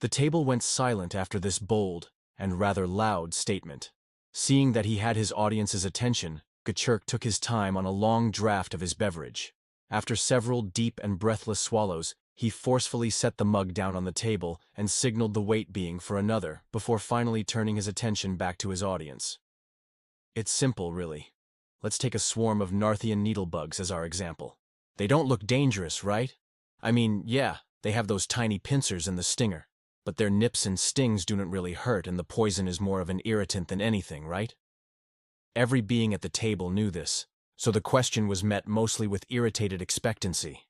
The table went silent after this bold and rather loud statement. Seeing that he had his audience's attention, Gachurk took his time on a long draught of his beverage. After several deep and breathless swallows, he forcefully set the mug down on the table and signaled the waitbeing for another before finally turning his attention back to his audience. It's simple, really. Let's take a swarm of Narthian needlebugs as our example. They don't look dangerous, right? I mean, yeah, they have those tiny pincers and the stinger, but their nips and stings don't really hurt and the poison is more of an irritant than anything, right? Every being at the table knew this, so the question was met mostly with irritated expectancy.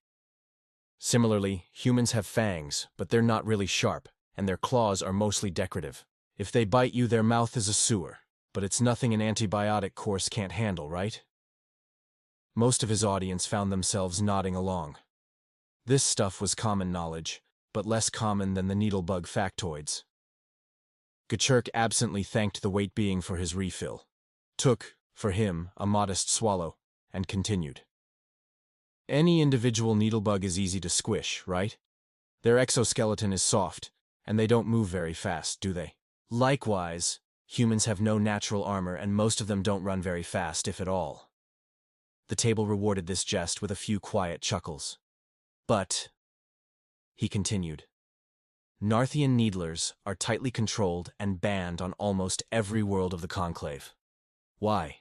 Similarly, humans have fangs, but they're not really sharp, and their claws are mostly decorative. If they bite you, their mouth is a sewer, but it's nothing an antibiotic course can't handle, right? Most of his audience found themselves nodding along. This stuff was common knowledge, but less common than the needlebug factoids. Gachurk absently thanked the waitbeing for his refill, took, for him, a modest swallow, and continued. Any individual needlebug is easy to squish, right? Their exoskeleton is soft, and they don't move very fast, do they? Likewise, humans have no natural armor and most of them don't run very fast, if at all. The table rewarded this jest with a few quiet chuckles. But, he continued, Narthian needlers are tightly controlled and banned on almost every world of the Conclave. Why?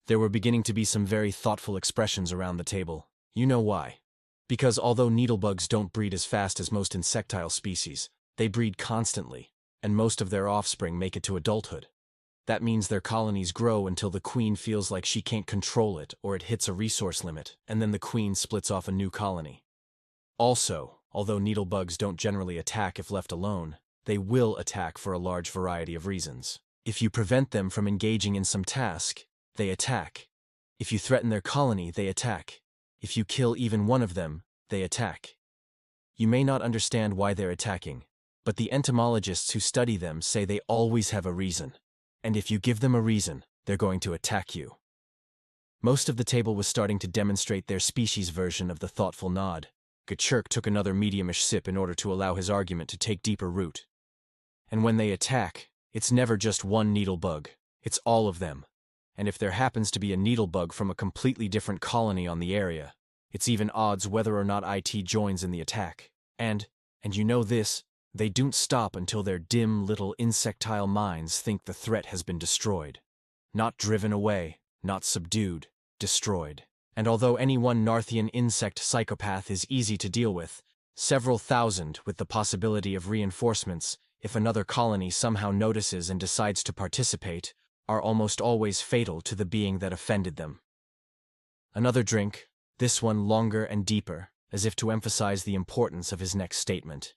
There were beginning to be some very thoughtful expressions around the table. You know why. Because although needlebugs don't breed as fast as most insectile species, they breed constantly, and most of their offspring make it to adulthood. That means their colonies grow until the queen feels like she can't control it or it hits a resource limit, and then the queen splits off a new colony. Also, although needlebugs don't generally attack if left alone, they will attack for a large variety of reasons. If you prevent them from engaging in some task, they attack. If you threaten their colony, they attack. If you kill even one of them, they attack. You may not understand why they're attacking, but the entomologists who study them say they always have a reason. And if you give them a reason, they're going to attack you. Most of the table was starting to demonstrate their species version of the thoughtful nod. Gachurk took another mediumish sip in order to allow his argument to take deeper root. And when they attack, it's never just one needlebug, it's all of them. And if there happens to be a needlebug from a completely different colony on the area, it's even odds whether or not IT joins in the attack. And you know this, they don't stop until their dim little insectile minds think the threat has been destroyed. Not driven away, not subdued, destroyed. And although any one Narthian insect psychopath is easy to deal with, several thousand with the possibility of reinforcements, if another colony somehow notices and decides to participate, are almost always fatal to the being that offended them. Another drink, this one longer and deeper, as if to emphasize the importance of his next statement.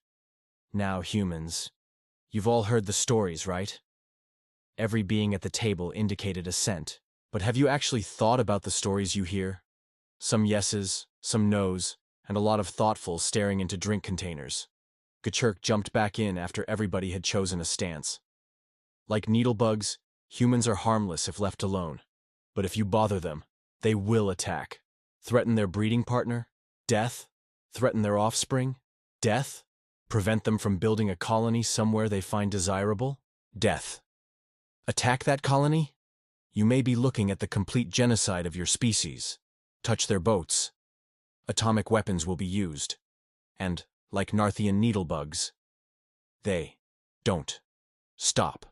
Now, humans, you've all heard the stories, right? Every being at the table indicated assent, but have you actually thought about the stories you hear? Some yeses, some nos, and a lot of thoughtfuls staring into drink containers. Gachurk jumped back in after everybody had chosen a stance. Like needlebugs, humans are harmless if left alone, but if you bother them, they will attack. Threaten their breeding partner? Death? Threaten their offspring? Death? Prevent them from building a colony somewhere they find desirable? Death. Attack that colony? You may be looking at the complete genocide of your species. Touch their boats. Atomic weapons will be used. And, like Narthian needlebugs, they don't stop.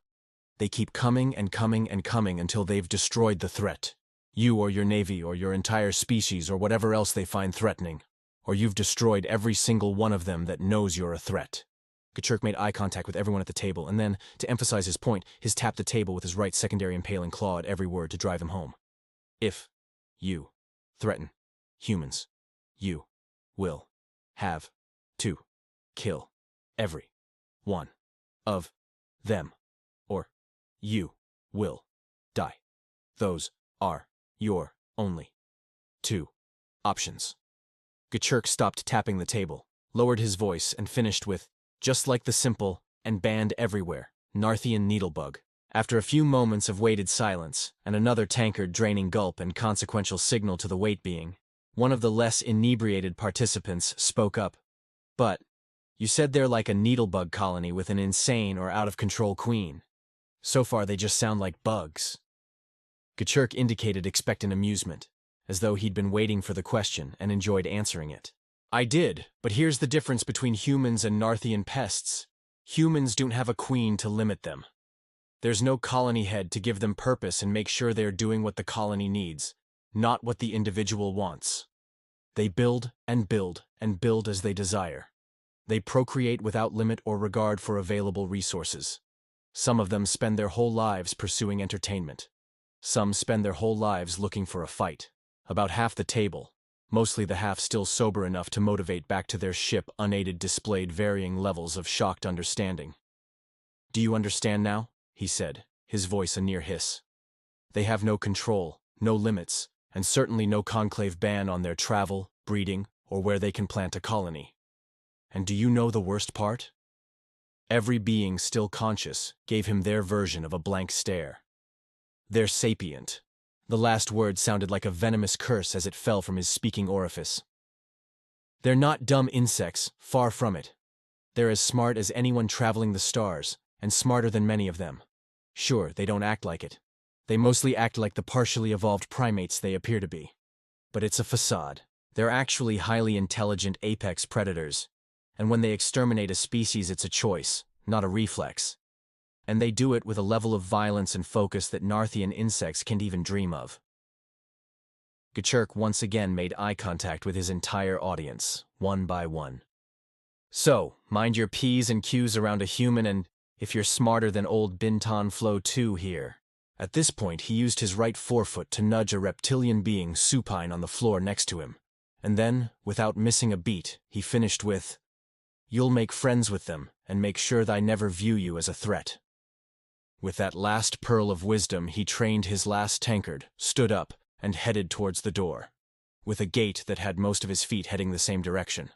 They keep coming and coming and coming until they've destroyed the threat. You or your navy or your entire species or whatever else they find threatening. Or you've destroyed every single one of them that knows you're a threat. Gachurk made eye contact with everyone at the table and then, to emphasize his point, he tapped the table with his right secondary impaling claw at every word to drive him home. If you threaten humans, you will have to kill every one of them, or you will die. Those are your only two options. Gachurk stopped tapping the table, lowered his voice, and finished with, just like the simple and banned everywhere, Narthian needlebug. After a few moments of weighted silence, and another tankard draining gulp and consequential signal to the waitbeing, one of the less inebriated participants spoke up. But, You said they're like a needlebug colony with an insane or out-of-control queen. So far they just sound like bugs. Gachurk indicated expectant amusement, as though he'd been waiting for the question and enjoyed answering it. I did, but here's the difference between humans and Narthian pests. Humans don't have a queen to limit them. There's no colony head to give them purpose and make sure they're doing what the colony needs, not what the individual wants. They build and build and build as they desire. They procreate without limit or regard for available resources. Some of them spend their whole lives pursuing entertainment. Some spend their whole lives looking for a fight. About half the table, mostly the half still sober enough to motivate back to their ship unaided, displayed varying levels of shocked understanding. Do you understand now? He said, his voice a near hiss. They have no control, no limits, and certainly no conclave ban on their travel, breeding, or where they can plant a colony. And do you know the worst part? Every being still conscious gave him their version of a blank stare. They're sapient. The last word sounded like a venomous curse as it fell from his speaking orifice. They're not dumb insects, far from it. They're as smart as anyone traveling the stars, and smarter than many of them. Sure, they don't act like it. They mostly act like the partially evolved primates they appear to be. But it's a facade. They're actually highly intelligent apex predators, and when they exterminate a species it's a choice, not a reflex. And they do it with a level of violence and focus that Narthian insects can't even dream of. Gachurk once again made eye contact with his entire audience, one by one. So, mind your P's and Q's around a human, and if you're smarter than old Bintan Flow 2 here. At this point he used his right forefoot to nudge a reptilian being supine on the floor next to him, and then, without missing a beat, he finished with, "You'll make friends with them, and make sure they never view you as a threat." With that last pearl of wisdom he trained his last tankard, stood up, and headed towards the door, with a gait that had most of his feet heading the same direction.